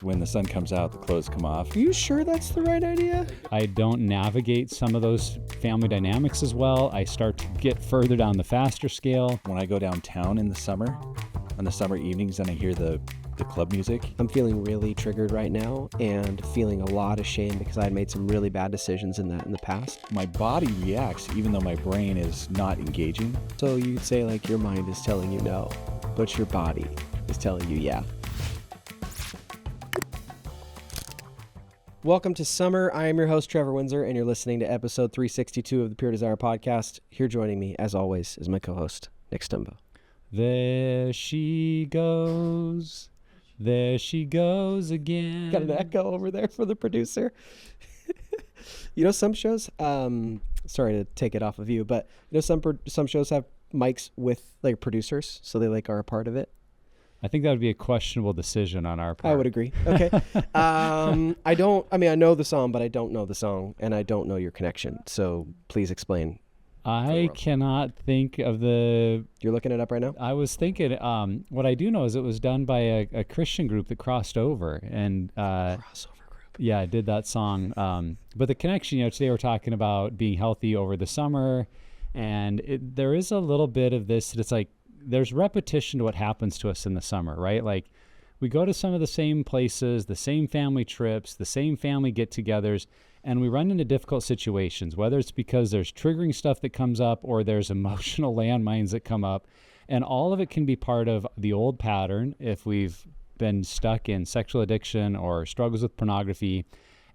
When the sun comes out, the clothes come off. Are you sure that's the right idea? I don't navigate some of those family dynamics as well. I start to get further down the faster scale. When I go downtown in the summer, on the summer evenings, and I hear the club music. I'm feeling really triggered right now and feeling a lot of shame because I had made some really bad decisions in the past. My body reacts even though my brain is not engaging. So you'd say like your mind is telling you no, but your body is telling you yeah. Welcome to summer. I am your host, Trevor Windsor, and you're listening to episode 362 of the Pure Desire podcast. Here joining me, as always, is my co-host, Nick Stumbo. There she goes. There she goes again. Got an echo over there for the producer. You know, some shows, sorry to take it off of you, but you know, some shows have mics with like producers, so they like are a part of it. I think that would be a questionable decision on our part. I would agree. Okay. I know the song, but I don't know the song, and I don't know your connection. So please explain. I cannot think of the... You're looking it up right now? I was thinking, what I do know is it was done by a Christian group that crossed over. And Crossover group. Yeah, I did that song. But the connection, you know, today we're talking about being healthy over the summer. And there is a little bit of this, it's like, there's repetition to what happens to us in the summer, right? Like we go to some of the same places, the same family trips, the same family get-togethers, and we run into difficult situations, whether it's because there's triggering stuff that comes up or there's emotional landmines that come up. And all of it can be part of the old pattern if we've been stuck in sexual addiction or struggles with pornography.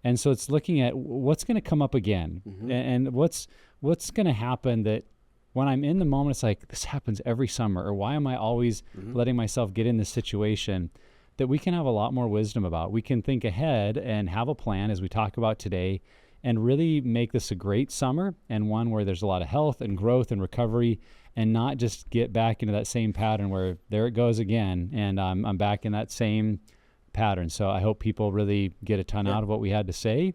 And so it's looking at what's going to come up again, and what's going to happen that when I'm in the moment, it's like, this happens every summer, or why am I always letting myself get in this situation, that we can have a lot more wisdom about. We can think ahead and have a plan, as we talk about today, and really make this a great summer and one where there's a lot of health and growth and recovery, and not just get back into that same pattern where there it goes again, and I'm back in that same pattern. So I hope people really get a ton out of what we had to say.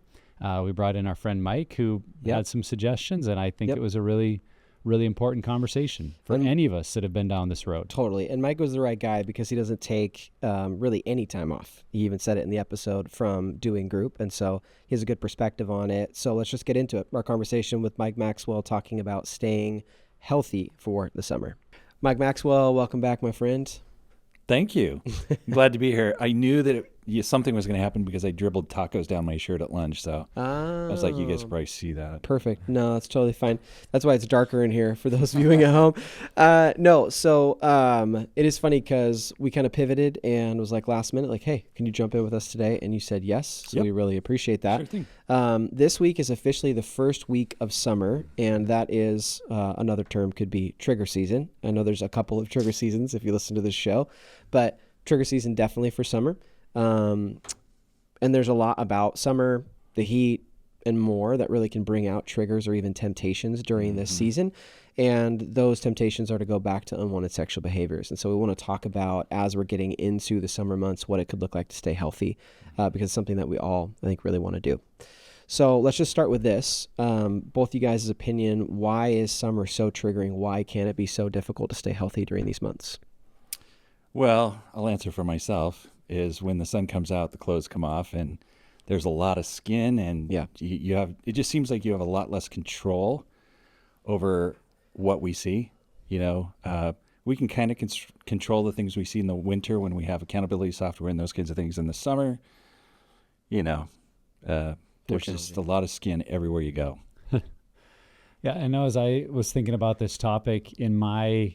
We brought in our friend Mike, who had some suggestions, and I think it was a really important conversation for any of us that have been down this road. Totally. And Mike was the right guy because he doesn't take really any time off. He even said it in the episode from doing group. And so he has a good perspective on it. So let's just get into it. Our conversation with Mike Maxwell talking about staying healthy for the summer. Mike Maxwell, welcome back, my friend. Thank you. I'm glad to be here. I knew that something was going to happen because I dribbled tacos down my shirt at lunch. So I was like, you guys probably see that. Perfect. No, that's totally fine. That's why it's darker in here for those viewing at home. It is funny because we kind of pivoted and was like last minute, like, hey, can you jump in with us today? And you said yes. So we really appreciate that. Sure thing. This week is officially the first week of summer, and that is another term could be trigger season. I know there's a couple of trigger seasons if you listen to this show, but trigger season definitely for summer. And there's a lot about summer, the heat, and more that really can bring out triggers or even temptations during this season. And those temptations are to go back to unwanted sexual behaviors. And so we want to talk about, as we're getting into the summer months, what it could look like to stay healthy, because it's something that we all, I think, really want to do. So let's just start with this. Both you guys' opinion, why is summer so triggering? Why can it be so difficult to stay healthy during these months? Well, I'll answer for myself. Is when the sun comes out, the clothes come off, and there's a lot of skin, and you have, it just seems like you have a lot less control over what we see. You know, we can kind of control the things we see in the winter when we have accountability software and those kinds of things. In the summer, you know, there's just a lot of skin everywhere you go. Yeah, I know as I was thinking about this topic in my,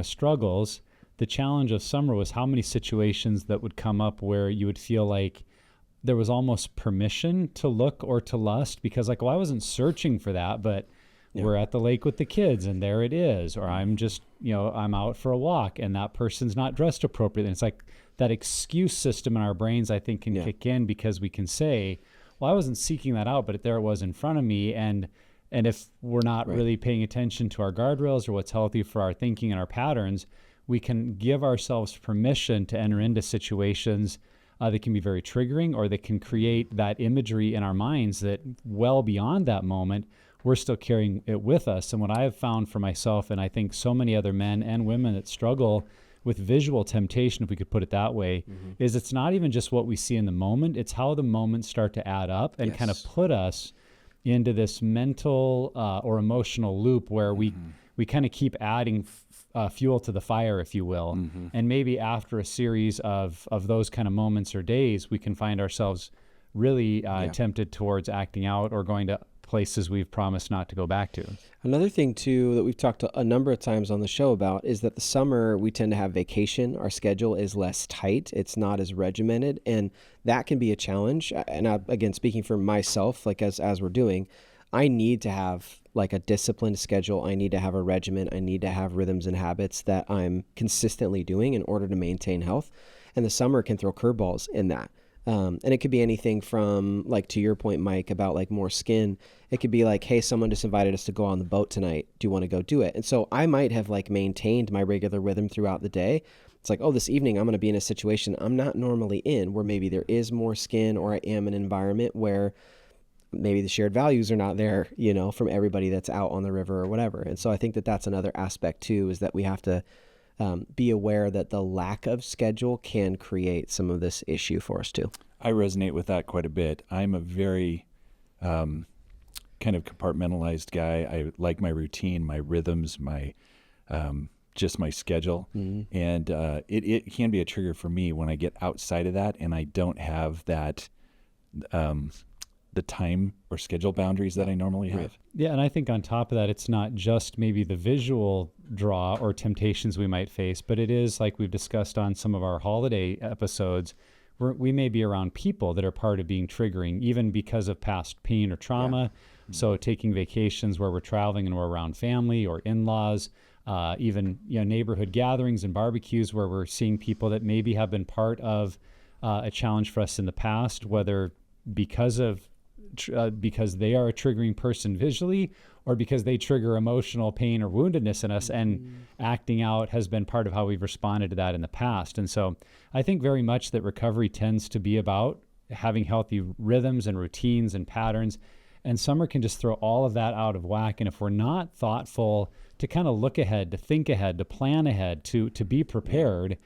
struggles, the challenge of summer was how many situations that would come up where you would feel like there was almost permission to look or to lust, because like, well, I wasn't searching for that, but we're at the lake with the kids and there it is. Or I'm just, I'm out for a walk and that person's not dressed appropriately. And it's like that excuse system in our brains, I think, can kick in, because we can say, well, I wasn't seeking that out, but there it was in front of me. And if we're not really paying attention to our guardrails or what's healthy for our thinking and our patterns, we can give ourselves permission to enter into situations that can be very triggering, or that can create that imagery in our minds that well beyond that moment, we're still carrying it with us. And what I have found for myself, and I think so many other men and women that struggle with visual temptation, if we could put it that way, is it's not even just what we see in the moment, it's how the moments start to add up and kind of put us into this mental or emotional loop where we kind of keep adding fuel to the fire, if you will. And maybe after a series of those kind of moments or days, we can find ourselves really tempted towards acting out or going to places we've promised not to go back to. Another thing too that we've talked a number of times on the show about is that the summer we tend to have vacation. Our schedule is less tight. It's not as regimented, and that can be a challenge. And again, speaking for myself, like as we're doing, I need to have like a disciplined schedule. I need to have a regimen. I need to have rhythms and habits that I'm consistently doing in order to maintain health. And the summer can throw curveballs in that. And it could be anything from, like, to your point, Mike, about like more skin. It could be like, hey, someone just invited us to go on the boat tonight. Do you want to go do it? And so I might have like maintained my regular rhythm throughout the day. It's like, oh, this evening I'm going to be in a situation I'm not normally in, where maybe there is more skin, or I am in an environment where maybe the shared values are not there, you know, from everybody that's out on the river or whatever. And so I think that that's another aspect too, is that we have to be aware that the lack of schedule can create some of this issue for us too. I resonate with that quite a bit. I'm a very kind of compartmentalized guy. I like my routine, my rhythms, my just my schedule. And it can be a trigger for me when I get outside of that and I don't have that the time or schedule boundaries that I normally have. Yeah, and I think on top of that, it's not just maybe the visual draw or temptations we might face, but it is, like we've discussed on some of our holiday episodes, we may be around people that are part of being triggering, even because of past pain or trauma. So taking vacations where we're traveling and we're around family or in-laws, even neighborhood gatherings and barbecues where we're seeing people that maybe have been part of a challenge for us in the past, whether because they are a triggering person visually, or because they trigger emotional pain or woundedness in us, and acting out has been part of how we've responded to that in the past. And so I think very much that recovery tends to be about having healthy rhythms and routines and patterns, and summer can just throw all of that out of whack. And if we're not thoughtful to kind of look ahead, to think ahead, to plan ahead, to be prepared,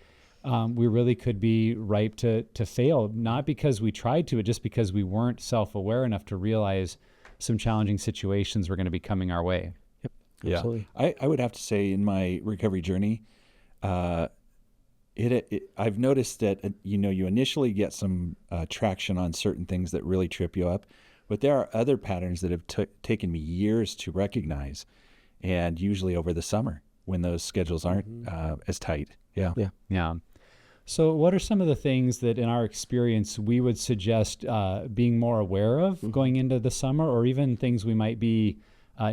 we really could be ripe to fail, not because we tried to, but just because we weren't self-aware enough to realize some challenging situations were going to be coming our way. Yep, yeah. absolutely. I would have to say in my recovery journey, I've noticed that, you initially get some traction on certain things that really trip you up, but there are other patterns that have taken me years to recognize, and usually over the summer when those schedules aren't as tight. Yeah. So what are some of the things that in our experience we would suggest being more aware of going into the summer, or even things we might be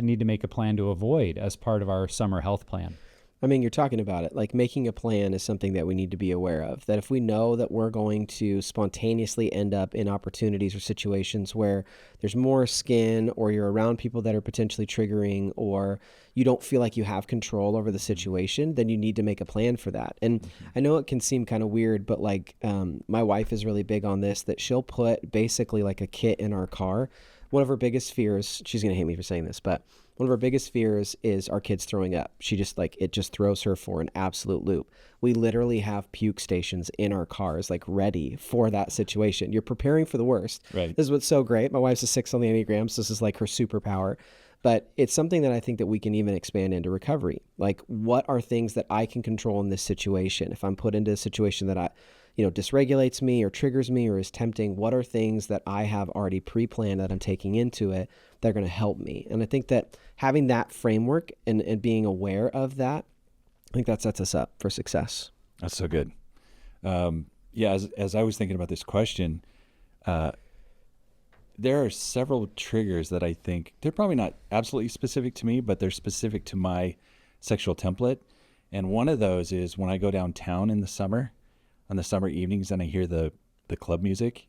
need to make a plan to avoid as part of our summer health plan? I mean, you're talking about it. Like, making a plan is something that we need to be aware of. That if we know that we're going to spontaneously end up in opportunities or situations where there's more skin, or you're around people that are potentially triggering, or you don't feel like you have control over the situation, then you need to make a plan for that. And I know it can seem kind of weird, but like my wife is really big on this, that she'll put basically like a kit in our car. One of her biggest fears, she's going to hate me for saying this, but one of her biggest fears is our kids throwing up. She just it just throws her for an absolute loop. We literally have puke stations in our cars, like ready for that situation. You're preparing for the worst. Right. This is what's so great. My wife's a 6 on the Enneagram, so this is like her superpower. But it's something that I think that we can even expand into recovery. Like, what are things that I can control in this situation? If I'm put into a situation that dysregulates me or triggers me or is tempting, what are things that I have already pre-planned that I'm taking into it that are going to help me? And I think that having that framework and being aware of that, I think that sets us up for success. That's so good. As I was thinking about this question, there are several triggers that I think they're probably not absolutely specific to me, but they're specific to my sexual template. And one of those is when I go downtown in the summer, on the summer evenings, and I hear the club music,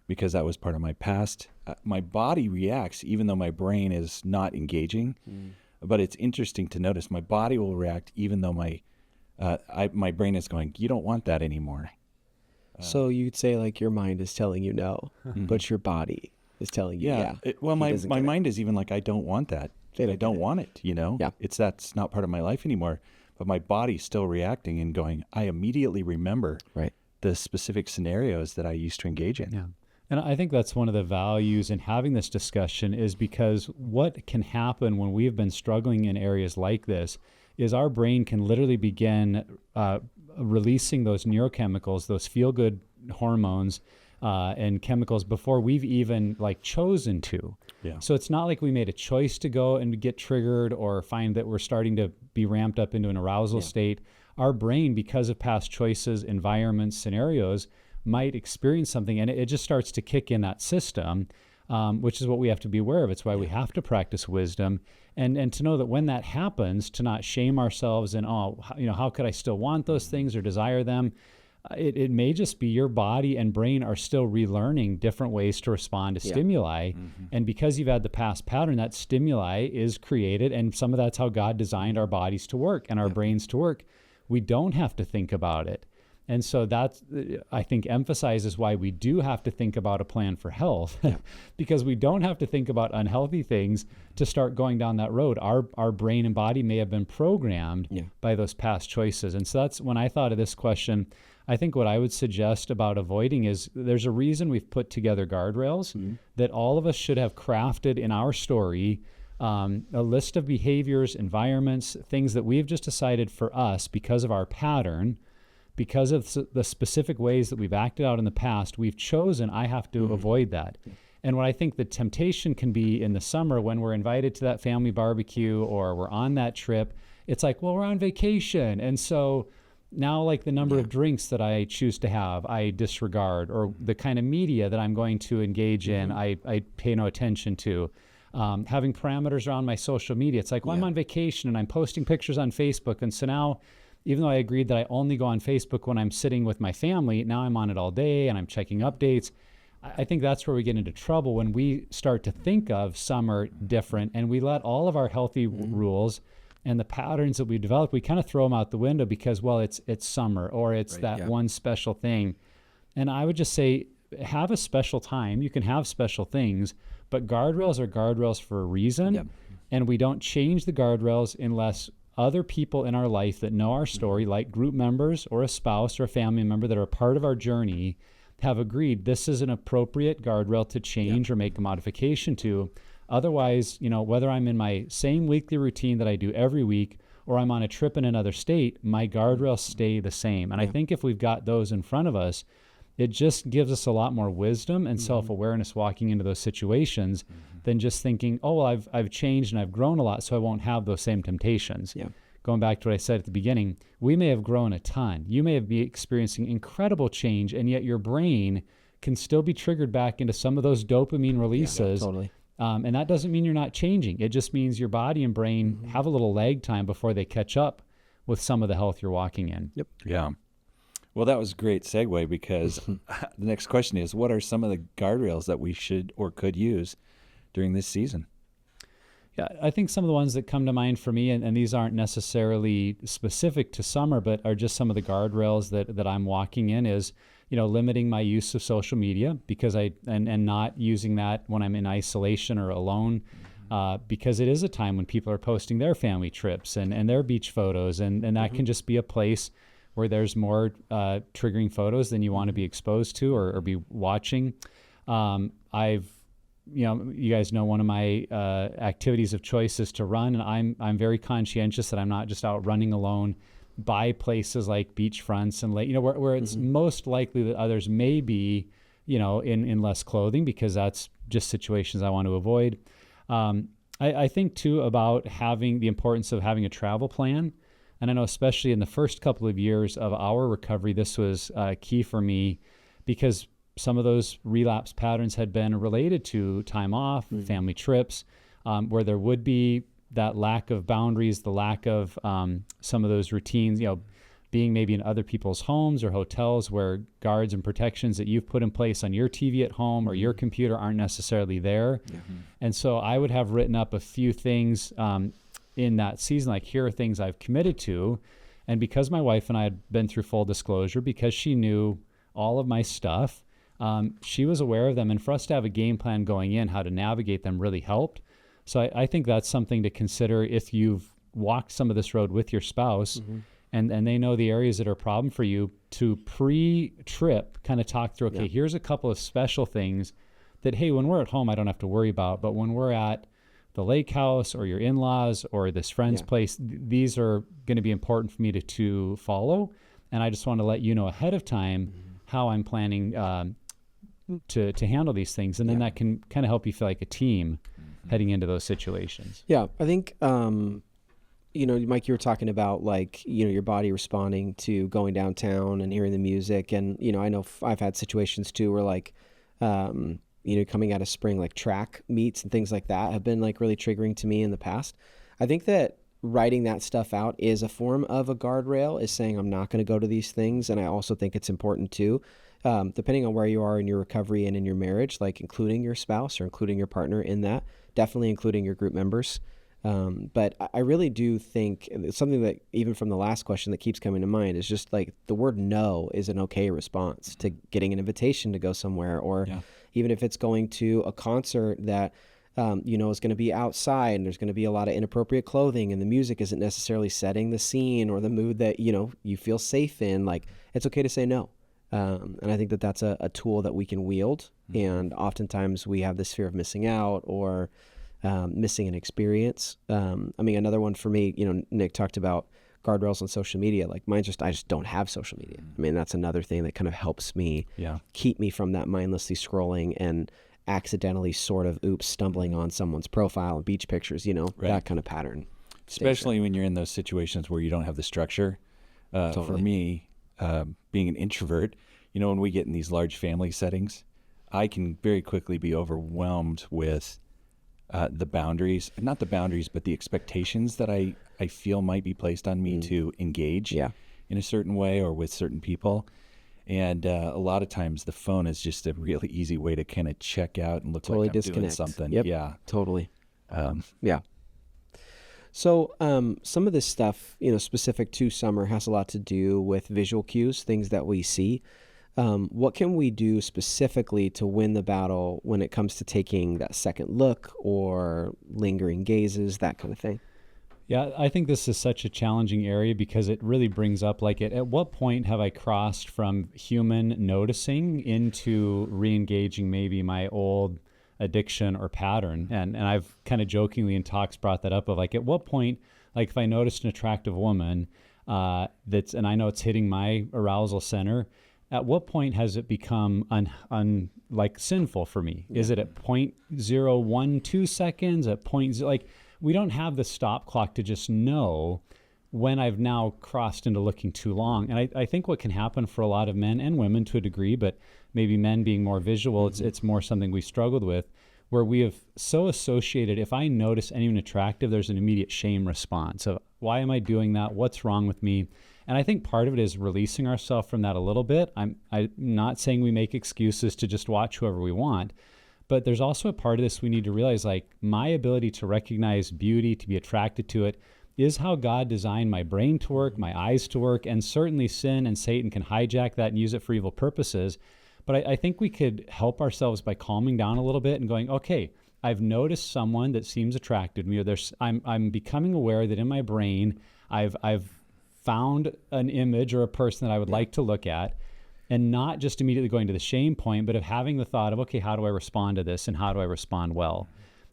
because that was part of my past. My body reacts even though my brain is not engaging. But it's interesting to notice my body will react even though my brain is going, you don't want that anymore. So you'd say like your mind is telling you no, but your body is telling you yeah. My mind is even like, I don't want that. I don't want it, Yeah. That's not part of my life anymore. but my body's still reacting and going, I immediately remember Right. the specific scenarios that I used to engage in. Yeah. And I think that's one of the values in having this discussion, is because what can happen when we've been struggling in areas like this is our brain can literally begin releasing those neurochemicals, those feel-good hormones and chemicals before we've even chosen to. Yeah. So it's not like we made a choice to go and get triggered or find that we're starting to be ramped up into an arousal state. Our brain, because of past choices, environments, scenarios, might experience something, and it just starts to kick in that system, which is what we have to be aware of. It's why we have to practice wisdom, and to know that when that happens, to not shame ourselves and, how could I still want those things or desire them? It may just be your body and brain are still relearning different ways to respond to stimuli. And because you've had the past pattern, that stimuli is created, and some of that's how God designed our bodies to work and our brains to work. We don't have to think about it. And so that, I think, emphasizes why we do have to think about a plan for health, because we don't have to think about unhealthy things to start going down that road. Our brain and body may have been programmed by those past choices. And so that's when I thought of this question. I think what I would suggest about avoiding is there's a reason we've put together guardrails that all of us should have crafted in our story, a list of behaviors, environments, things that we've just decided for us because of our pattern, because of the specific ways that we've acted out in the past, we've chosen, I have to avoid that. And what I think the temptation can be in the summer when we're invited to that family barbecue or we're on that trip, it's like, well, we're on vacation. And so now, the number of drinks that I choose to have, I disregard, or the kind of media that I'm going to engage in, I pay no attention to. Having parameters around my social media, it's like, well, I'm on vacation and I'm posting pictures on Facebook. And so now, even though I agreed that I only go on Facebook when I'm sitting with my family, now I'm on it all day and I'm checking updates. I think that's where we get into trouble when we start to think of summer different and we let all of our healthy rules and the patterns that we develop, we kind of throw them out the window because, well, it's summer or it's one special thing. And I would just say, have a special time. You can have special things, but guardrails are guardrails for a reason. And we don't change the guardrails unless other people in our life that know our story, like group members or a spouse or a family member that are a part of our journey, have agreed this is an appropriate guardrail to change or make a modification to. Otherwise, whether I'm in my same weekly routine that I do every week or I'm on a trip in another state, my guardrails stay the same. And I think if we've got those in front of us, it just gives us a lot more wisdom and self-awareness walking into those situations than just thinking, oh, well, I've changed and I've grown a lot, so I won't have those same temptations. Going back to what I said at the beginning, we may have grown a ton. You may be experiencing incredible change, and yet your brain can still be triggered back into some of those dopamine releases. Totally. And that doesn't mean you're not changing. It just means your body and brain have a little lag time before they catch up with some of the health you're walking in. Yeah. Well, that was a great segue because the next question is, what are some of the guardrails that we should or could use during this season? Yeah, I think some of the ones that come to mind for me, and these aren't necessarily specific to summer, but are just some of the guardrails that I'm walking in is, limiting my use of social media because and not using that when I'm in isolation or alone, because it is a time when people are posting their family trips and their beach photos, and that can just be a place where there's more triggering photos than you want to be exposed to or be watching. You guys know one of my activities of choice is to run, and I'm very conscientious that I'm not just out running alone by places like beach fronts and lake, where it's most likely that others may be, in less clothing, because that's just situations I want to avoid. I think too about having the importance of having a travel plan. And I know especially in the first couple of years of our recovery, this was key for me because some of those relapse patterns had been related to time off, family trips, where there would be that lack of boundaries, the lack of some of those routines, being maybe in other people's homes or hotels where guards and protections that you've put in place on your TV at home or your computer aren't necessarily there. And so I would have written up a few things in that season, like here are things I've committed to. And because my wife and I had been through full disclosure, because she knew all of my stuff, she was aware of them. And for us to have a game plan going in, how to navigate them really helped. So I think that's something to consider if you've walked some of this road with your spouse, and they know the areas that are a problem for you, to pre-trip kind of talk through, okay, here's a couple of special things that, hey, when we're at home, I don't have to worry about, but when we're at the lake house or your in-laws or this friend's place, these are going to be important for me to follow. And I just want to let you know ahead of time how I'm planning to handle these things. And then that can kind of help you feel like a team heading into those situations. Yeah, I think, Mike, you were talking about like, your body responding to going downtown and hearing the music. And, I know I've had situations too where like, coming out of spring, like track meets and things like that have been like really triggering to me in the past. I think that writing that stuff out is a form of a guardrail, is saying I'm not going to go to these things. And I also think it's important too, depending on where you are in your recovery and in your marriage, like including your spouse or including your partner in that, definitely including your group members. But I really do think it's something that even from the last question that keeps coming to mind is just like the word no is an okay response to getting an invitation to go somewhere, or even if it's going to a concert that is going to be outside and there's going to be a lot of inappropriate clothing and the music isn't necessarily setting the scene or the mood that, you feel safe in, like it's okay to say no. And I think that that's a tool that we can wield. And oftentimes we have this fear of missing out or missing an experience. Another one for me, Nick talked about guardrails on social media. Like mine's I just don't have social media. That's another thing that kind of helps me keep me from that mindlessly scrolling and accidentally sort of stumbling on someone's profile and beach pictures, that kind of pattern. Especially when you're in those situations where you don't have the structure. Totally. For me, being an introvert, when we get in these large family settings, I can very quickly be overwhelmed with the boundaries, not the boundaries, but the expectations that I feel might be placed on me to engage in a certain way or with certain people. And a lot of times the phone is just a really easy way to kind of check out and look totally like I'm disconnect. doing something. Yep. Yeah. Totally. So some of this stuff, specific to summer has a lot to do with visual cues, things that we see. What can we do specifically to win the battle when it comes to taking that second look or lingering gazes, that kind of thing? Yeah, I think this is such a challenging area because it really brings up at what point have I crossed from human noticing into re-engaging maybe my old addiction or pattern? And I've kind of jokingly in talks brought that up of at what point, if I noticed an attractive woman and I know it's hitting my arousal center, at what point has it become sinful for me? Is it at 0.012 seconds, at point we don't have the stop clock to just know when I've now crossed into looking too long. And I think what can happen for a lot of men and women to a degree, but maybe men being more visual, it's more something we struggled with, where we have so associated, if I notice anyone attractive, there's an immediate shame response of, why am I doing that? What's wrong with me? And I think part of it is releasing ourselves from that a little bit. I'm not saying we make excuses to just watch whoever we want, but there's also a part of this we need to realize, my ability to recognize beauty, to be attracted to it, is how God designed my brain to work, my eyes to work, and certainly sin and Satan can hijack that and use it for evil purposes. But I think we could help ourselves by calming down a little bit and going, okay, I've noticed someone that seems attracted to me, or I'm becoming aware that in my brain I've found an image or a person that I would like to look at, and not just immediately going to the shame point, but of having the thought of, okay, how do I respond to this and how do I respond well?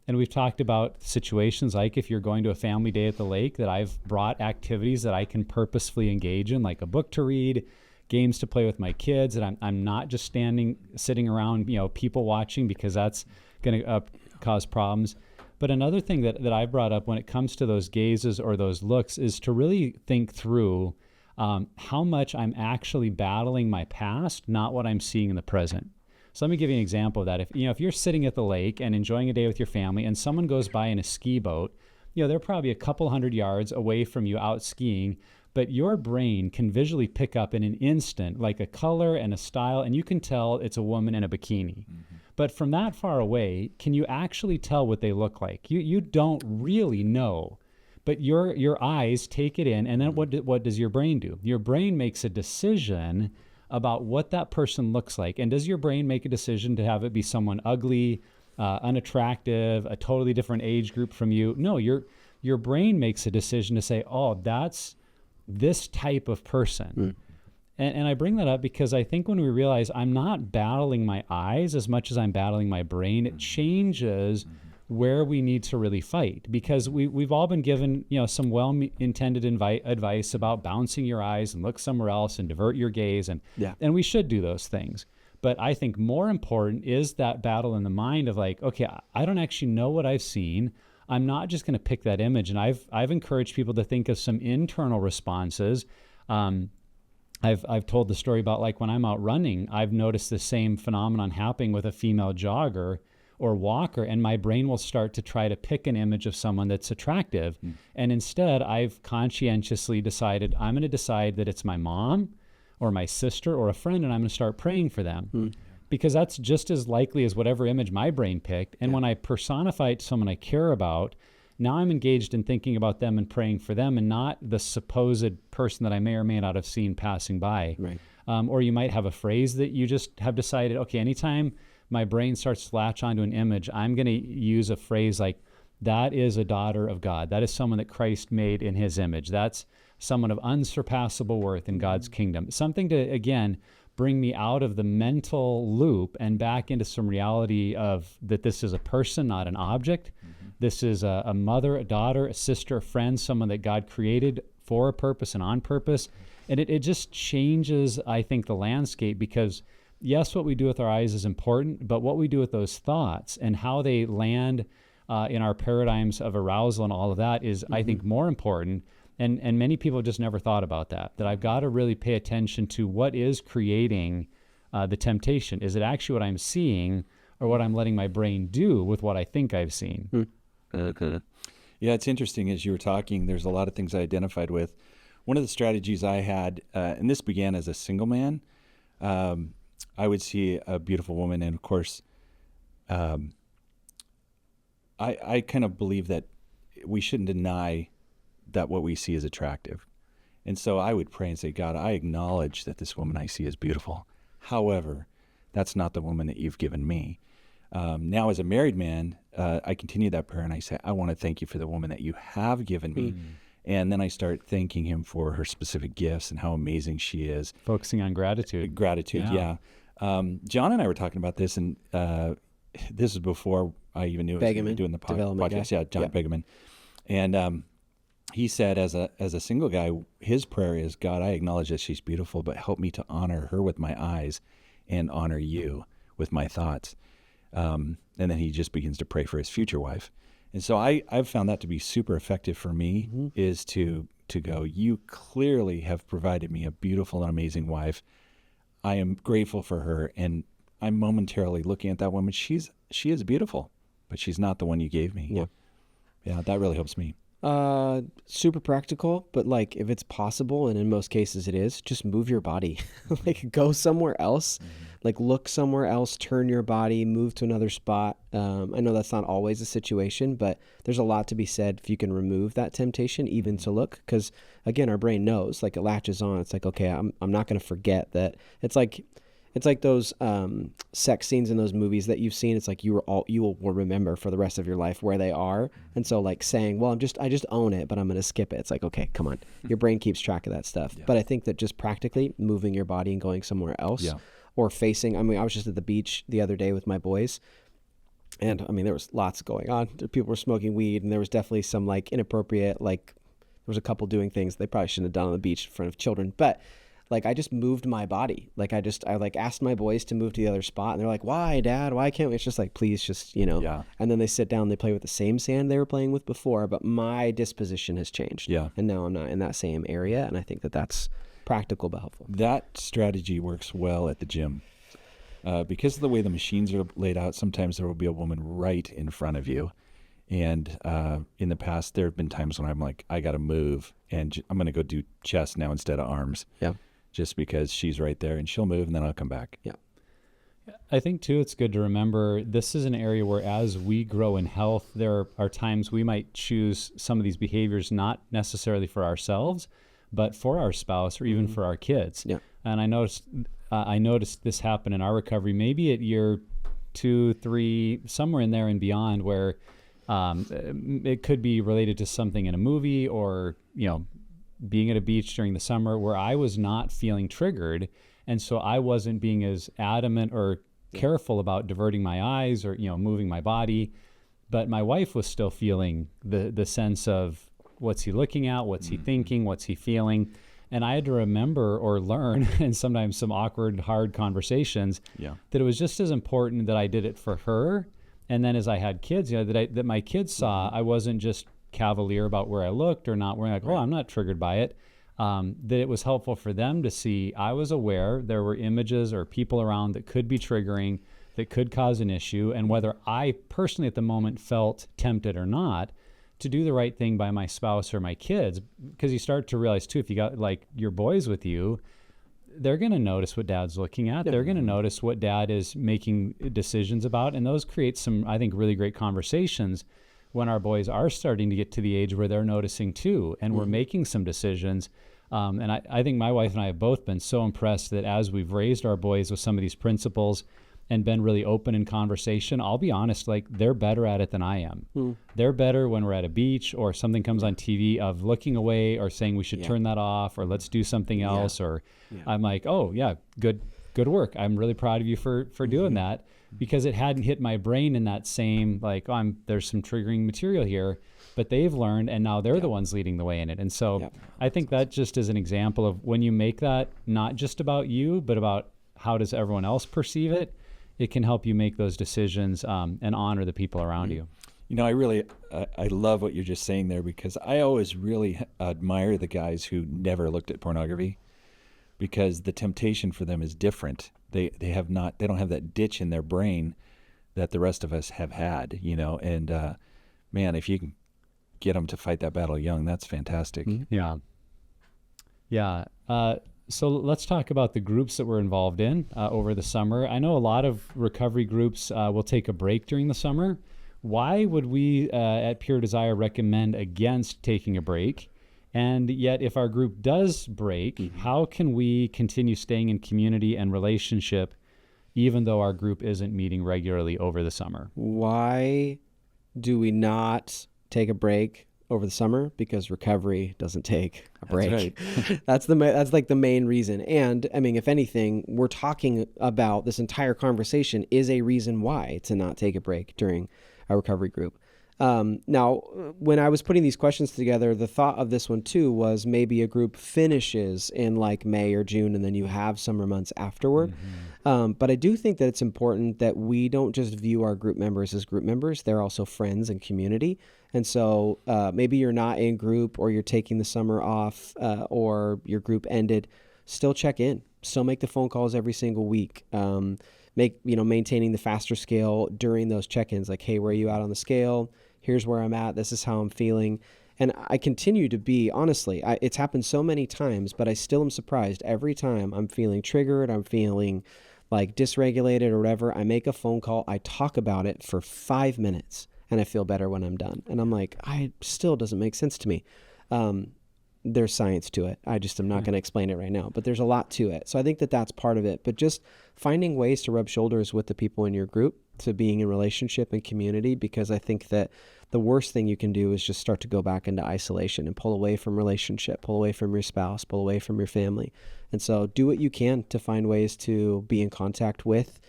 And we've talked about situations like if you're going to a family day at the lake, that I've brought activities that I can purposefully engage in, like a book to read, games to play with my kids, and I'm not just sitting around, people watching, because that's going to cause problems. But another thing that I brought up when it comes to those gazes or those looks is to really think through how much I'm actually battling my past, not what I'm seeing in the present. So let me give you an example of that. If you're sitting at the lake and enjoying a day with your family and someone goes by in a ski boat, they're probably a couple hundred yards away from you out skiing, but your brain can visually pick up in an instant, like a color and a style, and you can tell it's a woman in a bikini. Mm-hmm. But from that far away, can you actually tell what they look like? You don't really know, but your eyes take it in, and then what does your brain do? Your brain makes a decision about what that person looks like. And does your brain make a decision to have it be someone ugly, unattractive, a totally different age group from you? No, your brain makes a decision to say, oh, that's this type of person. And I bring that up because I think when we realize I'm not battling my eyes as much as I'm battling my brain, it changes where we need to really fight, because we've all been given, some well-intended advice about bouncing your eyes and look somewhere else and divert your gaze. And we should do those things. But I think more important is that battle in the mind of like, okay, I don't actually know what I've seen. I'm not just going to pick that image. And I've encouraged people to think of some internal responses. I've told the story about like when I'm out running, I've noticed the same phenomenon happening with a female jogger or walker, and my brain will start to try to pick an image of someone that's attractive. And instead, I've conscientiously decided I'm going to decide that it's my mom or my sister or a friend, and I'm going to start praying for them. Because that's just as likely as whatever image my brain picked. And when I personify it to someone I care about, now I'm engaged in thinking about them and praying for them, and not the supposed person that I may or may not have seen passing by. Right. Or you might have a phrase that you just have decided, okay, anytime my brain starts to latch onto an image, I'm going to use a phrase like, that is a daughter of God. That is someone that Christ made in his image. That's someone of unsurpassable worth in God's kingdom. Something to, again, bring me out of the mental loop and back into some reality of that this is a person, not an object. This is a mother, a daughter, a sister, a friend, someone that God created for a purpose and on purpose. And it just changes, I think, the landscape, because yes, what we do with our eyes is important, but what we do with those thoughts and how they land in our paradigms of arousal and all of that is, I think, more important. And many people just never thought about that I've got to really pay attention to what is creating the temptation. Is it actually what I'm seeing, or what I'm letting my brain do with what I think I've seen? Yeah, it's interesting. As you were talking, there's a lot of things I identified with. One of the strategies I had, and this began as a single man, I would see a beautiful woman, and of course, I kind of believe that we shouldn't deny that what we see is attractive. And so I would pray and say, God, I acknowledge that this woman I see is beautiful. However, that's not the woman that you've given me. Now, as a married man, I continue that prayer and I say, I want to thank you for the woman that you have given me. And then I start thanking him for her specific gifts and how amazing she is. Focusing on gratitude. Gratitude, yeah. John and I were talking about this, and this is before I even knew I was doing the podcast. Yeah, John Begeman. And he said, as a single guy, his prayer is, God, I acknowledge that she's beautiful, but help me to honor her with my eyes and honor you with my thoughts. And then he just begins to pray for his future wife. And so I've found that to be super effective for me, is to go, you clearly have provided me a beautiful and amazing wife. I am grateful for her, and I'm momentarily looking at that woman. She is beautiful, but she's not the one you gave me. Yeah, that really helps me. Super practical, but like if it's possible, and in most cases it is, just move your body. Like go somewhere else, like look somewhere else, turn your body, move to another spot. I know that's not always the situation, but there's a lot to be said if you can remove that temptation even to look, because again, our brain knows, like it latches on. It's like, okay, I'm not going to forget that. It's like those sex scenes in those movies that you've seen. It's like you will remember for the rest of your life where they are. And so like saying, well, I just own it, but I'm going to skip it. It's like, okay, come on. Your brain keeps track of that stuff. But I think that just practically moving your body and going somewhere else, or facing, I was just at the beach the other day with my boys, and there was lots going on. People were smoking weed, and there was definitely some like inappropriate, like there was a couple doing things they probably shouldn't have done on the beach in front of children, but like I just moved my body. Like I asked my boys to move to the other spot, and they're like, why, Dad? Why can't we? It's just like, please just, And then they sit down, they play with the same sand they were playing with before, but my disposition has changed. Yeah. And now I'm not in that same area. And I think that that's practical but helpful. That strategy works well at the gym. Because of the way the machines are laid out, sometimes there will be a woman right in front of you. And in the past, there have been times when I'm like, I got to move, and I'm going to go do chest now instead of arms. Yeah. Just because she's right there, and she'll move, and then I'll come back. Yeah. I think, too, it's good to remember this is an area where as we grow in health, there are times we might choose some of these behaviors not necessarily for ourselves, but for our spouse or even for our kids. Yeah. And I noticed this happen in our recovery, maybe at year 2, 3, somewhere in there and beyond, where It could be related to something in a movie or, being at a beach during the summer where I was not feeling triggered. And so I wasn't being as adamant or careful about diverting my eyes or, moving my body. But my wife was still feeling the sense of what's he looking at, what's he thinking, what's he feeling. And I had to remember or learn, and sometimes some awkward, hard conversations, that it was just as important that I did it for her. And then as I had kids, that my kids saw I wasn't just cavalier about where I looked or not wearing, oh, I'm not triggered by it. That it was helpful for them to see I was aware there were images or people around that could be triggering, that could cause an issue, and whether I personally at the moment felt tempted or not, to do the right thing by my spouse or my kids. Because you start to realize too, if you got like your boys with you, they're going to notice what dad's looking at. They're going to notice what dad is making decisions about. And those create some, I think, really great conversations when our boys are starting to get to the age where they're noticing too, and we're making some decisions. And I think my wife and I have both been so impressed that as we've raised our boys with some of these principles and been really open in conversation, I'll be honest, like they're better at it than I am. They're better when we're at a beach or something comes on TV of looking away or saying we should turn that off or let's do something else. Or I'm like, oh yeah, good work. I'm really proud of you for doing that, because it hadn't hit my brain in that same, like, oh, there's some triggering material here, but they've learned and now they're the ones leading the way in it. And so I think that just is an example of when you make that not just about you, but about how does everyone else perceive it, it can help you make those decisions and honor the people around you. I love what you're just saying there, because I always really admire the guys who never looked at pornography, because the temptation for them is different. They don't have that ditch in their brain that the rest of us have had, and man, if you can get them to fight that battle young, that's fantastic. Yeah. So let's talk about the groups that we're involved in over the summer. I know a lot of recovery groups will take a break during the summer. Why would we at Pure Desire recommend against taking a break? And yet, if our group does break, how can we continue staying in community and relationship even though our group isn't meeting regularly over the summer? Why do we not take a break over the summer? Because recovery doesn't take a break. That's right. That's like the main reason. And I mean, if anything, we're talking about this entire conversation is a reason why to not take a break during a recovery group. Now, when I was putting these questions together, the thought of this one too was maybe a group finishes in like May or June, and then you have summer months afterward. But I do think that it's important that we don't just view our group members as group members. They're also friends and community. And so maybe you're not in group, or you're taking the summer off, or your group ended. Still check in. Still make the phone calls every single week. Maintaining the faster scale during those check-ins. Like, hey, where are you at on the scale? Here's where I'm at. This is how I'm feeling. And I continue to be, honestly, it's happened so many times, but I still am surprised every time I'm feeling triggered, I'm feeling like dysregulated or whatever. I make a phone call, I talk about it for 5 minutes, and I feel better when I'm done. And I'm like, still doesn't make sense to me. There's science to it. I just am not going to explain it right now, but there's a lot to it. So I think that that's part of it. But just finding ways to rub shoulders with the people in your group, to being in relationship and community, because I think that the worst thing you can do is just start to go back into isolation and pull away from relationship, pull away from your spouse, pull away from your family. And so do what you can to find ways to be in contact with,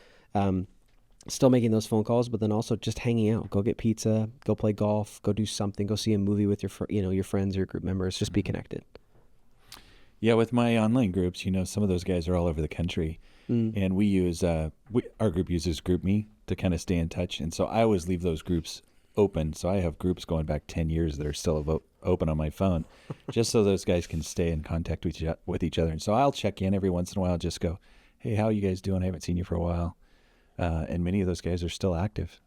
still making those phone calls, but then also just hanging out. Go get pizza, go play golf, go do something, go see a movie with your friends or your group members. Just be connected. Yeah, with my online groups, some of those guys are all over the country, and we use our group uses GroupMe to kind of stay in touch, and so I always leave those groups open. So I have groups going back 10 years that are still open on my phone, just so those guys can stay in contact with each other. And so I'll check in every once in a while, just go, hey, how are you guys doing? I haven't seen you for a while. And many of those guys are still active.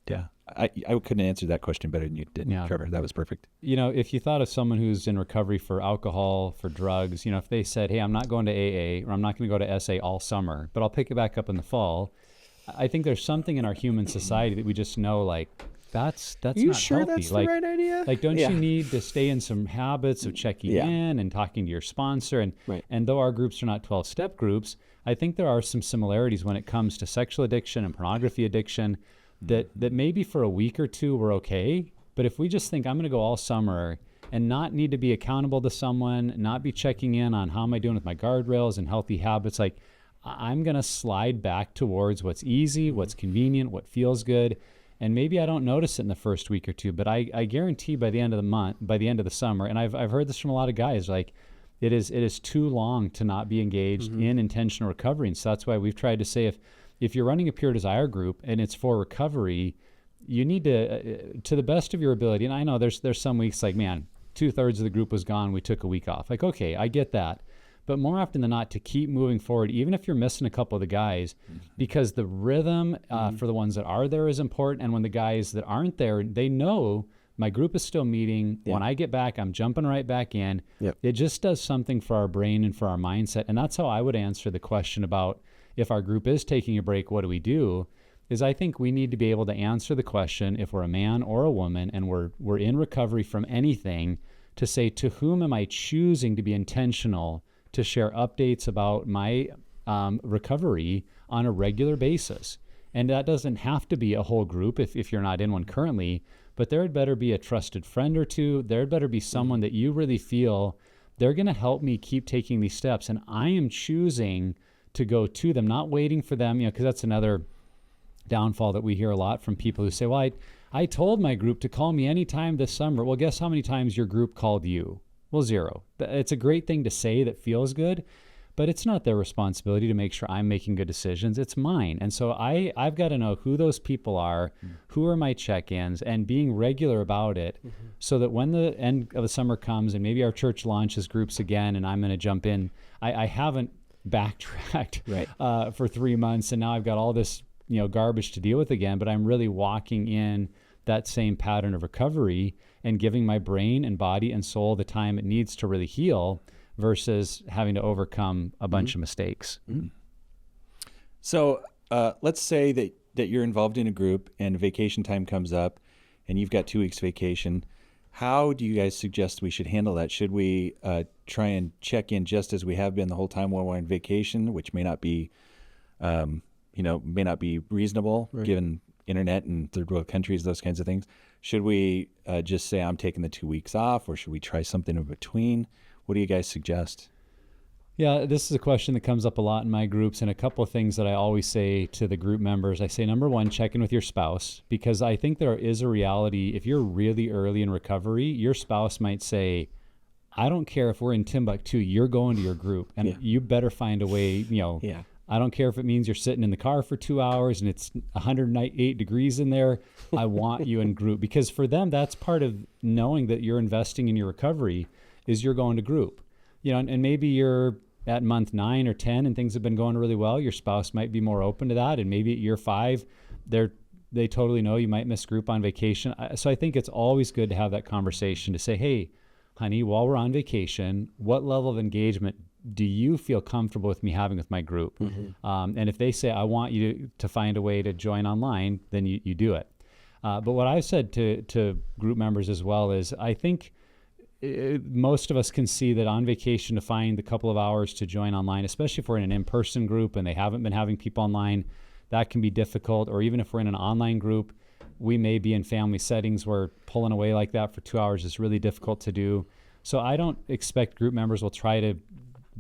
Yeah. I couldn't answer that question better than you did, Trevor. That was perfect. If you thought of someone who's in recovery for alcohol, for drugs, if they said, hey, I'm not going to AA, or I'm not going to go to SA all summer, but I'll pick it back up in the fall. I think there's something in our human society that we just know, like, that's you not sure healthy. That's the right idea? Like, don't you need to stay in some habits of checking in and talking to your sponsor? And though our groups are not 12-step groups, I think there are some similarities when it comes to sexual addiction and pornography addiction. that maybe for a week or two we're okay. But if we just think I'm going to go all summer and not need to be accountable to someone, not be checking in on how am I doing with my guardrails and healthy habits, like I'm going to slide back towards what's easy, what's convenient, what feels good. And maybe I don't notice it in the first week or two, but I guarantee by the end of the month, by the end of the summer, and I've heard this from a lot of guys, like it is too long to not be engaged in intentional recovery. And so that's why we've tried to say if you're running a Pure Desire group and it's for recovery, you need to the best of your ability. And I know there's some weeks like, man, 2/3 of the group was gone. We took a week off. Like, okay, I get that. But more often than not, to keep moving forward, even if you're missing a couple of the guys, because the rhythm for the ones that are there is important. And when the guys that aren't there, they know my group is still meeting. When I get back, I'm jumping right back in. It just does something for our brain and for our mindset. And that's how I would answer the question about if our group is taking a break, what do we do? Is I think we need to be able to answer the question, if we're a man or a woman and we're in recovery from anything, to say, to whom am I choosing to be intentional to share updates about my recovery on a regular basis? And that doesn't have to be a whole group if you're not in one currently, but there had better be a trusted friend or two. There had better be someone that you really feel they're going to help me keep taking these steps. And I am choosing to go to them, not waiting for them, because that's another downfall that we hear a lot from people who say, well, I told my group to call me anytime this summer. Well, guess how many times your group called you? Well, 0. It's a great thing to say that feels good, but it's not their responsibility to make sure I'm making good decisions. It's mine. And so I've got to know who those people are, who are my check-ins, and being regular about it so that when the end of the summer comes and maybe our church launches groups again and I'm going to jump in, I haven't backtracked for 3 months and now I've got all this garbage to deal with again, but I'm really walking in that same pattern of recovery and giving my brain and body and soul the time it needs to really heal versus having to overcome a bunch of mistakes. So let's say that you're involved in a group and vacation time comes up and you've got 2 weeks vacation. How do you guys suggest we should handle that? Should we try and check in just as we have been the whole time while we're on vacation, which may not be may not be reasonable given internet and third world countries, those kinds of things? Should we just say I'm taking the 2 weeks off, or should we try something in between? What do you guys suggest? Yeah, this is a question that comes up a lot in my groups, and a couple of things that I always say to the group members. I say, number one, check in with your spouse, because I think there is a reality. If you're really early in recovery, your spouse might say, I don't care if we're in Timbuktu, you're going to your group, and you better find a way, I don't care if it means you're sitting in the car for 2 hours and it's 108 degrees in there. I want you in group, because for them, that's part of knowing that you're investing in your recovery is you're going to group, and maybe you're at month 9 or 10 and things have been going really well. Your spouse might be more open to that. And maybe at year 5, they totally know you might miss group on vacation. So I think it's always good to have that conversation to say, hey, honey, while we're on vacation, what level of engagement do you feel comfortable with me having with my group? And if they say, I want you to find a way to join online, then you do it. But what I've said to group members as well is I think most of us can see that on vacation, to find a couple of hours to join online, especially if we're in an in-person group and they haven't been having people online, that can be difficult. Or even if we're in an online group, we may be in family settings where pulling away like that for 2 hours is really difficult to do. So I don't expect group members will try to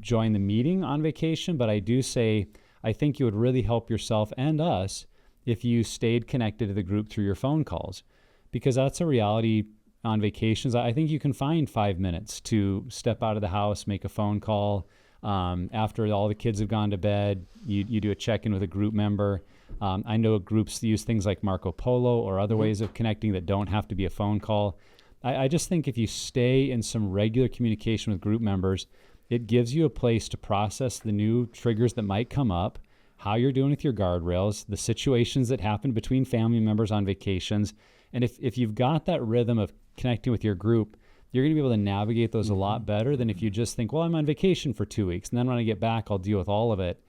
join the meeting on vacation, but I do say I think you would really help yourself and us if you stayed connected to the group through your phone calls, because that's a reality on vacations. I think you can find 5 minutes to step out of the house, make a phone call. After all the kids have gone to bed, you do a check-in with a group member. I know groups use things like Marco Polo or other ways of connecting that don't have to be a phone call. I just think if you stay in some regular communication with group members, it gives you a place to process the new triggers that might come up, how you're doing with your guardrails, the situations that happen between family members on vacations. And if you've got that rhythm of connecting with your group, you're going to be able to navigate those a lot better than if you just think, well, I'm on vacation for 2 weeks, and then when I get back, I'll deal with all of it.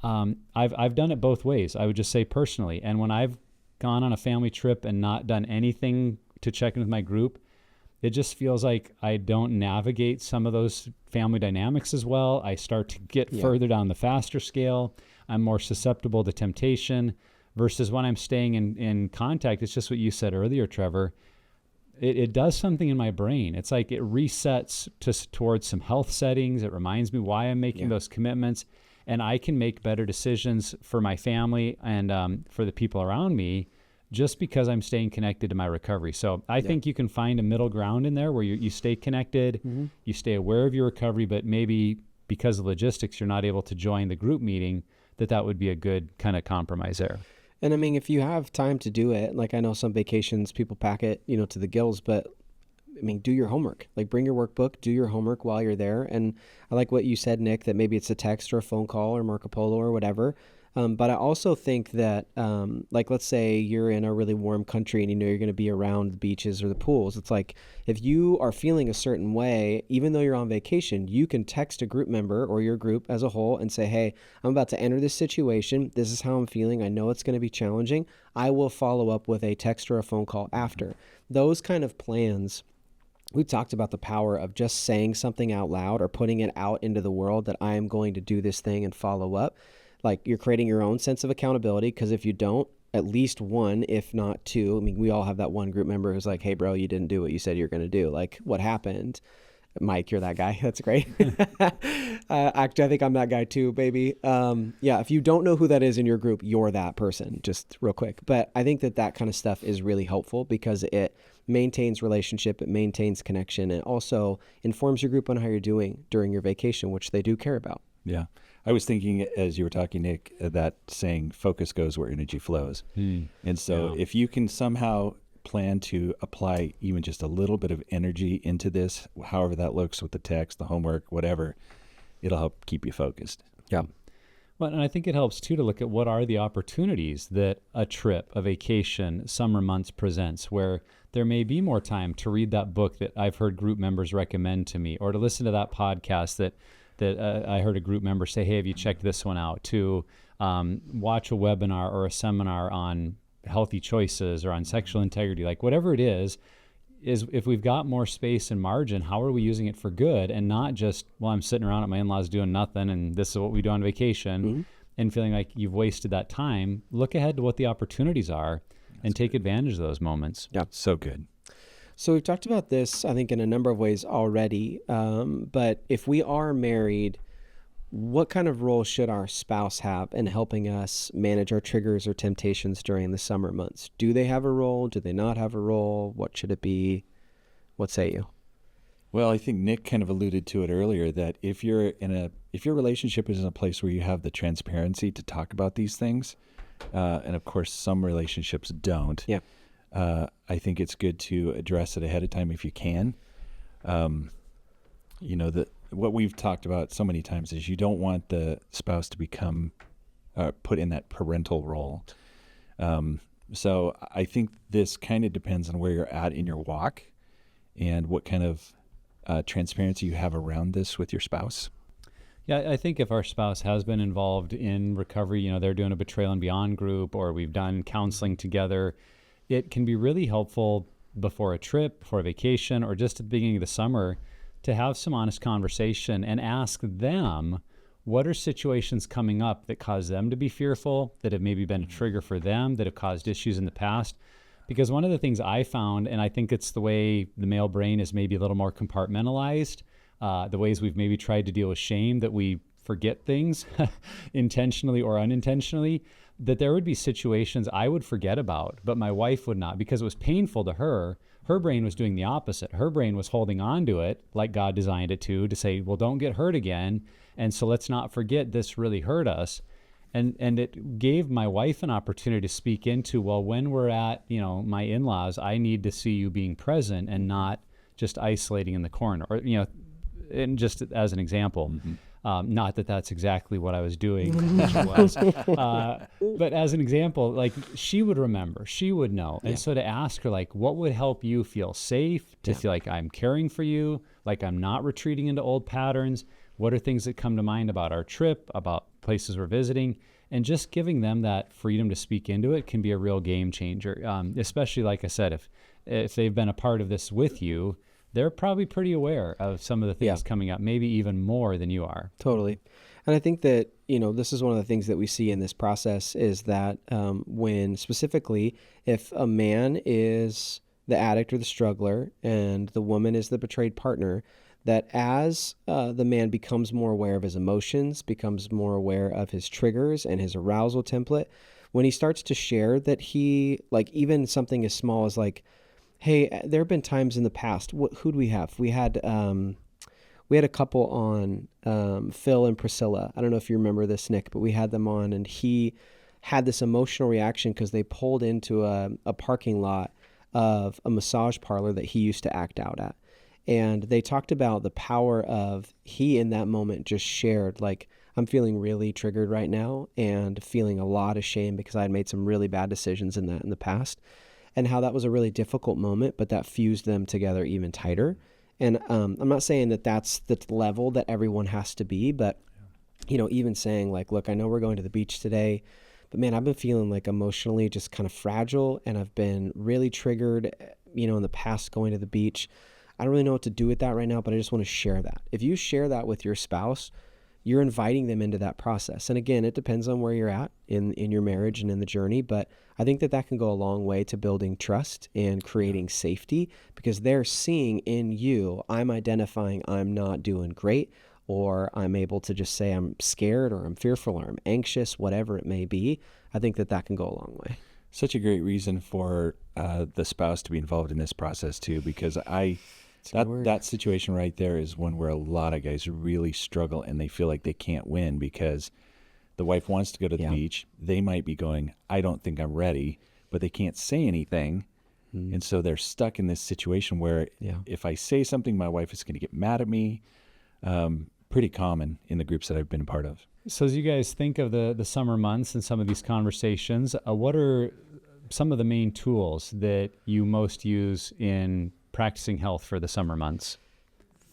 I've done it both ways, I would just say personally. And when I've gone on a family trip and not done anything to check in with my group, it just feels like I don't navigate some of those family dynamics as well. I start to get further down the faster scale. I'm more susceptible to temptation. versus when I'm staying in contact. It's just what you said earlier, Trevor. It does something in my brain. It's like it resets towards some health settings. It reminds me why I'm making those commitments, and I can make better decisions for my family and for the people around me just because I'm staying connected to my recovery. So I think you can find a middle ground in there where you stay connected, you stay aware of your recovery, but maybe because of logistics, you're not able to join the group meeting, that would be a good kind of compromise there. And I mean, if you have time to do it, like I know some vacations people pack it, to the gills, but I mean, do your homework. Like bring your workbook, do your homework while you're there. And I like what you said, Nick, that maybe it's a text or a phone call or Marco Polo or whatever. But I also think that, like, let's say you're in a really warm country and you're going to be around the beaches or the pools. It's like if you are feeling a certain way, even though you're on vacation, you can text a group member or your group as a whole and say, hey, I'm about to enter this situation. This is how I'm feeling. I know it's going to be challenging. I will follow up with a text or a phone call after. Those kind of plans. We've talked about the power of just saying something out loud or putting it out into the world that I am going to do this thing and follow up. Like you're creating your own sense of accountability, because if you don't, at least one, if not two, I mean, we all have that one group member who's like, hey, bro, you didn't do what you said you're going to do. Like, what happened? Mike, you're that guy. That's great. Actually, I think I'm that guy too, baby. If you don't know who that is in your group, you're that person, just real quick. But I think that kind of stuff is really helpful because it maintains relationship, it maintains connection, and also informs your group on how you're doing during your vacation, which they do care about. Yeah. I was thinking as you were talking, Nick, that saying focus goes where energy flows. And so if you can somehow plan to apply even just a little bit of energy into this, however that looks with the text, the homework, whatever, it'll help keep you focused. Yeah. Well, and I think it helps too to look at what are the opportunities that a trip, a vacation, summer months presents, where there may be more time to read that book that I've heard group members recommend to me, or to listen to that podcast that I heard a group member say, hey, have you checked this one out? To watch a webinar or a seminar on healthy choices or on sexual integrity, like whatever it is if we've got more space and margin, how are we using it for good and not just, well, I'm sitting around at my in-laws doing nothing and this is what we do on vacation and feeling like you've wasted that time. Look ahead to what the opportunities are and take advantage of those moments. Yeah. So good. So we've talked about this, I think, in a number of ways already. But if we are married, what kind of role should our spouse have in helping us manage our triggers or temptations during the summer months? Do they have a role? Do they not have a role? What should it be? What say you? Well, I think Nick kind of alluded to it earlier that if your relationship is in a place where you have the transparency to talk about these things, and of course some relationships don't. Yeah. I think it's good to address it ahead of time if you can. What we've talked about so many times is you don't want the spouse to become put in that parental role. So I think this kind of depends on where you're at in your walk and what kind of transparency you have around this with your spouse. Yeah, I think if our spouse has been involved in recovery, they're doing a Betrayal and Beyond group, or we've done counseling together, it can be really helpful before a trip, before a vacation, or just at the beginning of the summer to have some honest conversation and ask them what are situations coming up that cause them to be fearful, that have maybe been a trigger for them, that have caused issues in the past. Because one of the things I found, and I think it's the way the male brain is maybe a little more compartmentalized, the ways we've maybe tried to deal with shame, that we forget things intentionally or unintentionally, that there would be situations I would forget about, but my wife would not, because it was painful to her. Her brain was doing the opposite. Her brain was holding on to it like God designed it to say, well, don't get hurt again. And so let's not forget this really hurt us. And it gave my wife an opportunity to speak into, well, when we're at, my in-laws, I need to see you being present and not just isolating in the corner, or, and just as an example. Not that that's exactly what I was doing, she was. But as an example, like she would remember, she would know. And so to ask her, like, what would help you feel safe, to feel like I'm caring for you, like I'm not retreating into old patterns? What are things that come to mind about our trip, about places we're visiting? And just giving them that freedom to speak into it can be a real game changer. Especially, like I said, if they've been a part of this with you, they're probably pretty aware of some of the things coming up, maybe even more than you are. Totally. And I think that this is one of the things that we see in this process is that when specifically if a man is the addict or the struggler and the woman is the betrayed partner, that as the man becomes more aware of his emotions, becomes more aware of his triggers and his arousal template, when he starts to share that he, like even something as small as like, hey, there have been times in the past, who'd we have? We had a couple on, Phil and Priscilla. I don't know if you remember this, Nick, but we had them on, and he had this emotional reaction because they pulled into a parking lot of a massage parlor that he used to act out at. And they talked about the power of, he in that moment just shared, like, I'm feeling really triggered right now and feeling a lot of shame because I had made some really bad decisions in the past, and how that was a really difficult moment, but that fused them together even tighter. And I'm not saying that that's the level that everyone has to be, but, even saying like, look, I know we're going to the beach today, but man, I've been feeling like emotionally just kind of fragile, and I've been really triggered, in the past going to the beach. I don't really know what to do with that right now, but I just want to share that. If you share that with your spouse, you're inviting them into that process. And again, it depends on where you're at in your marriage and in the journey, but I think that can go a long way to building trust and creating safety, because they're seeing in you, I'm identifying I'm not doing great, or I'm able to just say I'm scared or I'm fearful or I'm anxious, whatever it may be. I think that can go a long way. Such a great reason for the spouse to be involved in this process too, because that situation right there is one where a lot of guys really struggle and they feel like they can't win because the wife wants to go to the beach. They might be going, I don't think I'm ready, but they can't say anything. And so they're stuck in this situation where if I say something, my wife is going to get mad at me. Pretty common in the groups that I've been a part of. So as you guys think of the summer months and some of these conversations, what are some of the main tools that you most use in practicing health for the summer months?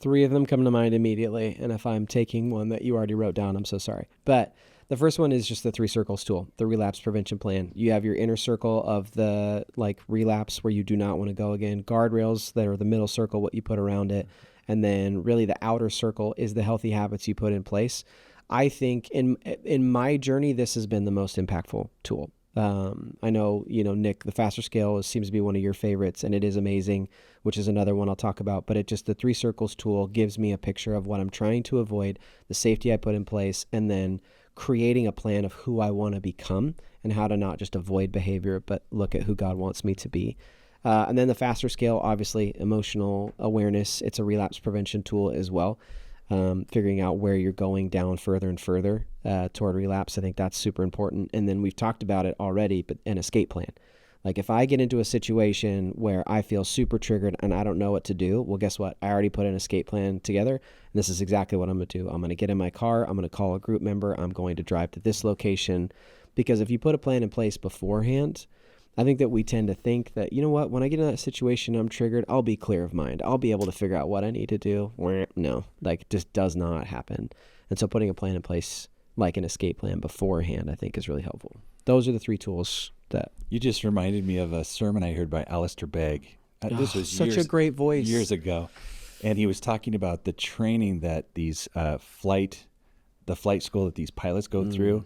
3 of them come to mind immediately. And if I'm taking one that you already wrote down, I'm so sorry. But the first one is just the 3 circles tool, the relapse prevention plan. You have your inner circle of the relapse where you do not want to go again, guardrails that are the middle circle, what you put around it. And then really the outer circle is the healthy habits you put in place. I think in my journey, this has been the most impactful tool. I know, Nick, the faster scale seems to be one of your favorites, and it is amazing, which is another one I'll talk about. But the 3 circles tool gives me a picture of what I'm trying to avoid, the safety I put in place, and then creating a plan of who I want to become and how to not just avoid behavior, but look at who God wants me to be. And then the faster scale, obviously, emotional awareness. It's a relapse prevention tool as well. Figuring out where you're going down further and further toward relapse. I think that's super important. And then we've talked about it already, but an escape plan. Like if I get into a situation where I feel super triggered and I don't know what to do, well, guess what? I already put an escape plan together. And this is exactly what I'm going to do. I'm going to get in my car. I'm going to call a group member. I'm going to drive to this location. Because if you put a plan in place beforehand, I think that we tend to think that, you know what, when I get in that situation, I'm triggered, I'll be clear of mind. I'll be able to figure out what I need to do. No, just does not happen. And so putting a plan in place, like an escape plan beforehand, I think is really helpful. Those are the 3 tools that... You just reminded me of a sermon I heard by Alistair Begg. This was such a great voice. Years ago. And he was talking about the training that these the flight school that these pilots go through,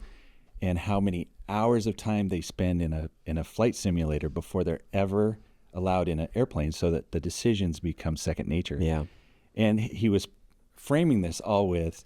and how many hours of time they spend in a flight simulator before they're ever allowed in an airplane, so that the decisions become second nature. Yeah. And he was framing this all with,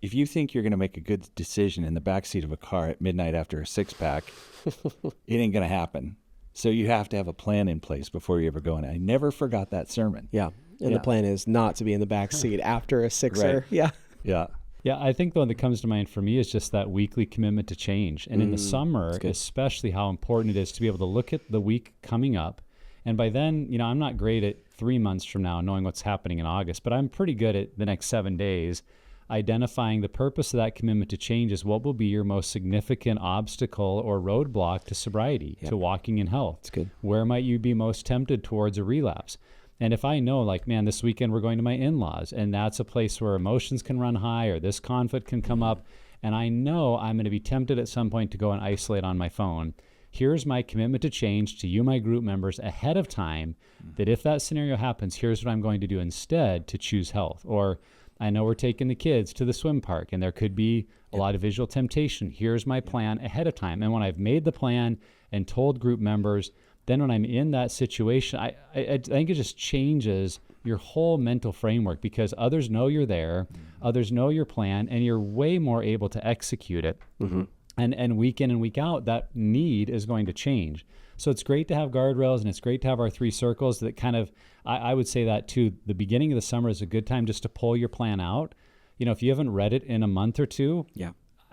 if you think you're going to make a good decision in the backseat of a car at midnight after a 6-pack, it ain't going to happen. So you have to have a plan in place before you ever go in. I never forgot that sermon. Yeah. And the plan is not to be in the backseat after a 6er. Right. Yeah. Yeah. Yeah, I think the one that comes to mind for me is just that weekly commitment to change. And in the summer, especially how important it is to be able to look at the week coming up. And by then, I'm not great at 3 months from now knowing what's happening in August, but I'm pretty good at the next 7 days identifying the purpose of that commitment to change is what will be your most significant obstacle or roadblock to sobriety, to walking in health. That's good. Where might you be most tempted towards a relapse? And if I know, this weekend we're going to my in-laws, and that's a place where emotions can run high or this conflict can come up, and I know I'm going to be tempted at some point to go and isolate on my phone, here's my commitment to change to you, my group members, ahead of time, that if that scenario happens, here's what I'm going to do instead to choose health. Or I know we're taking the kids to the swim park, and there could be a lot of visual temptation. Here's my plan ahead of time. And when I've made the plan and told group members, then when I'm in that situation, I think it just changes your whole mental framework, because others know you're there, others know your plan, and you're way more able to execute it. And week in and week out, that need is going to change. So it's great to have guardrails, and it's great to have our 3 circles that kind of, I would say that too, the beginning of the summer is a good time just to pull your plan out. If you haven't read it in a month or two,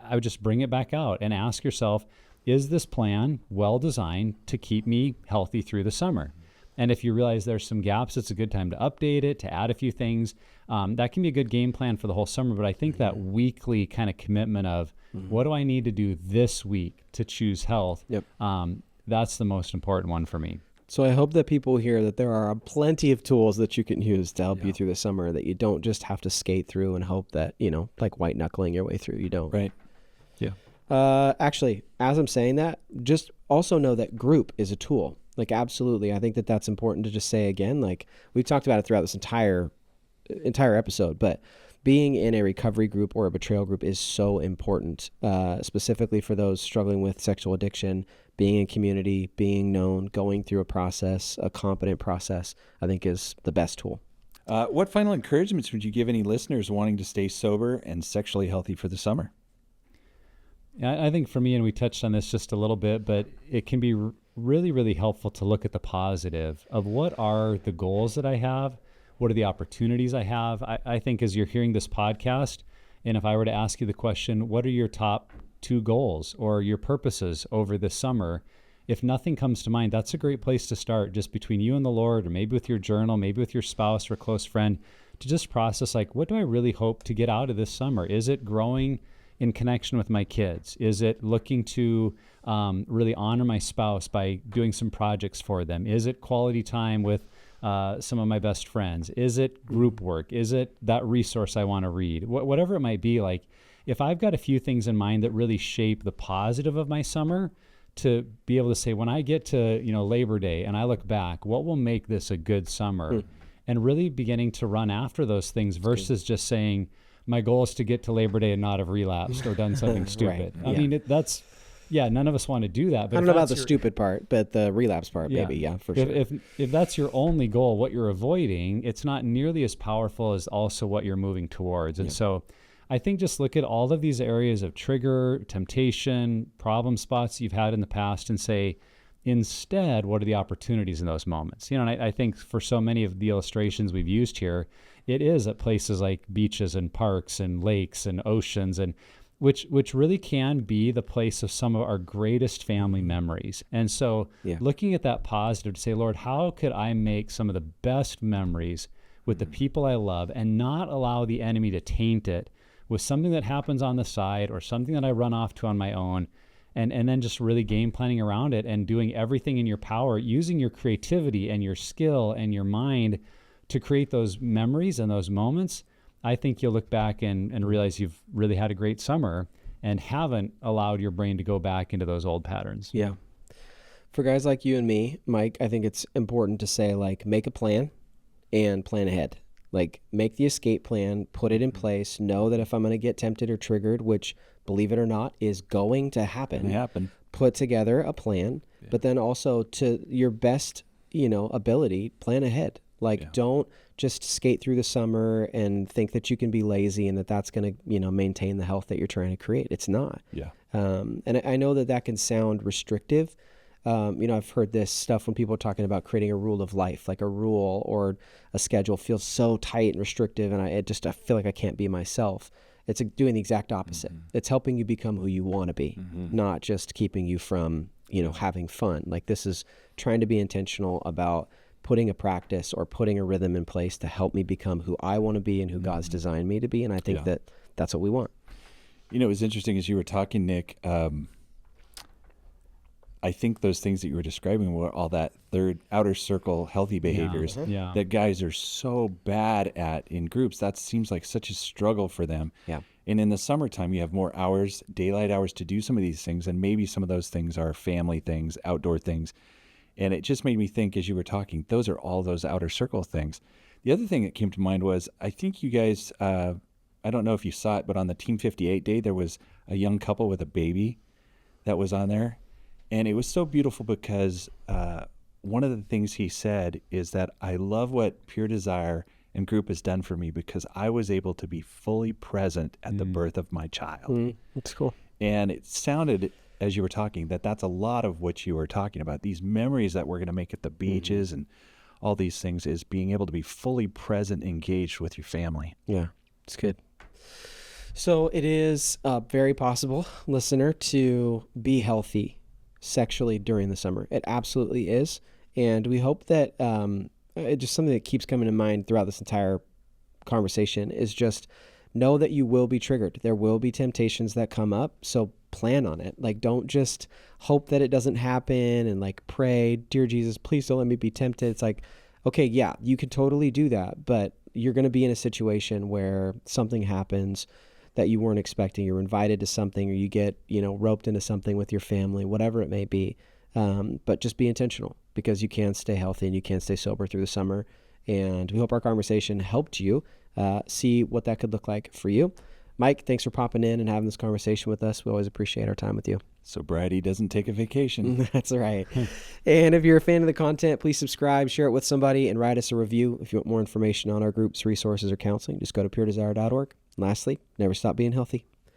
I would just bring it back out and ask yourself, is this plan well designed to keep me healthy through the summer? And if you realize there's some gaps, it's a good time to update it, to add a few things. That can be a good game plan for the whole summer. But I think that weekly kind of commitment of what do I need to do this week to choose health? That's the most important one for me. So I hope that people hear that there are plenty of tools that you can use to help you through the summer, that you don't just have to skate through and hope that, like white knuckling your way through. You don't. Right. Yeah. Actually, as I'm saying that, just also know that group is a tool. Like, absolutely. I think that that's important to just say again. Like, we've talked about it throughout this entire episode, but being in a recovery group or a betrayal group is so important, specifically for those struggling with sexual addiction. Being in community, being known, going through a process, a competent process, I think is the best tool. What final encouragements would you give any listeners wanting to stay sober and sexually healthy for the summer? I think for me, and we touched on this just a little bit, but it can be really, really helpful to look at the positive of what are the goals that I have, what are the opportunities I have. I think as you're hearing this podcast, and if I were to ask you the question, what are your top 2 goals or your purposes over this summer? If nothing comes to mind, that's a great place to start, just between you and the Lord, or maybe with your journal, maybe with your spouse or a close friend, to just process, like, what do I really hope to get out of this summer? Is it growing in connection with my kids? Is it looking to really honor my spouse by doing some projects for them? Is it quality time with some of my best friends? Is it group work? Is it that resource I want to read? Whatever it might be, like, if I've got a few things in mind that really shape the positive of my summer, to be able to say, when I get to Labor Day and I look back, what will make this a good summer? And really beginning to run after those things versus just saying, my goal is to get to Labor Day and not have relapsed or done something stupid. Right. I mean, that's none of us want to do that. But I don't know about the stupid part, but the relapse part, maybe, for sure. If that's your only goal, what you're avoiding, it's not nearly as powerful as also what you're moving towards. And so I think just look at all of these areas of trigger, temptation, problem spots you've had in the past and say, instead, what are the opportunities in those moments? And I think for so many of the illustrations we've used here, it is at places like beaches and parks and lakes and oceans, and which really can be the place of some of our greatest family memories. And so looking at that positive to say, Lord, how could I make some of the best memories with the people I love and not allow the enemy to taint it with something that happens on the side or something that I run off to on my own, and then just really game planning around it and doing everything in your power, using your creativity and your skill and your mind to create those memories and those moments. I think you'll look back and realize you've really had a great summer and haven't allowed your brain to go back into those old patterns. Yeah. For guys like you and me, Mike, I think it's important to say, like, make a plan and plan ahead. Like, make the escape plan, put it in place, know that if I'm going to get tempted or triggered, which, believe it or not, is going to happen, put together a plan, but then also, to your best, ability, plan ahead. Like, don't just skate through the summer and think that you can be lazy and that that's going to, maintain the health that you're trying to create. It's not. Yeah. And I know that can sound restrictive. I've heard this stuff when people are talking about creating a rule of life, like a rule or a schedule feels so tight and restrictive, and I feel like I can't be myself. It's doing the exact opposite. It's helping you become who you want to be, not just keeping you from, having fun. Like, this is trying to be intentional about putting a practice or putting a rhythm in place to help me become who I want to be and who God's designed me to be. And I think that that's what we want. It was interesting as you were talking, Nick. I think those things that you were describing were all that third outer circle healthy behaviors that guys are so bad at in groups. That seems like such a struggle for them. Yeah. And in the summertime, you have more hours, daylight hours to do some of these things. And maybe some of those things are family things, outdoor things. And it just made me think as you were talking, those are all those outer circle things. The other thing that came to mind was, I think you guys, I don't know if you saw it, but on the Team 58 day, there was a young couple with a baby that was on there. And it was so beautiful because one of the things he said is that I love what Pure Desire and group has done for me because I was able to be fully present at the birth of my child. That's cool. And it sounded, as you were talking, that that's a lot of what you were talking about. These memories that we're going to make at the beaches and all these things is being able to be fully present, engaged with your family. Yeah, it's good. So it is very possible, listener, to be healthy sexually during the summer. It absolutely is. And we hope that it's just something that keeps coming to mind throughout this entire conversation is just know that you will be triggered. There will be temptations that come up. So plan on it. Like, don't just hope that it doesn't happen and like pray, dear Jesus, please don't let me be tempted. It's like, okay, yeah, you can totally do that, but you're going to be in a situation where something happens that you weren't expecting. You're invited to something, or you get, roped into something with your family, whatever it may be. But just be intentional, because you can stay healthy and you can stay sober through the summer. And we hope our conversation helped you see what that could look like for you. Mike, thanks for popping in and having this conversation with us. We always appreciate our time with you. Sobriety doesn't take a vacation. That's right. And if you're a fan of the content, please subscribe, share it with somebody, and write us a review. If you want more information on our groups, resources, or counseling, just go to puredesire.org. Lastly, never stop being healthy.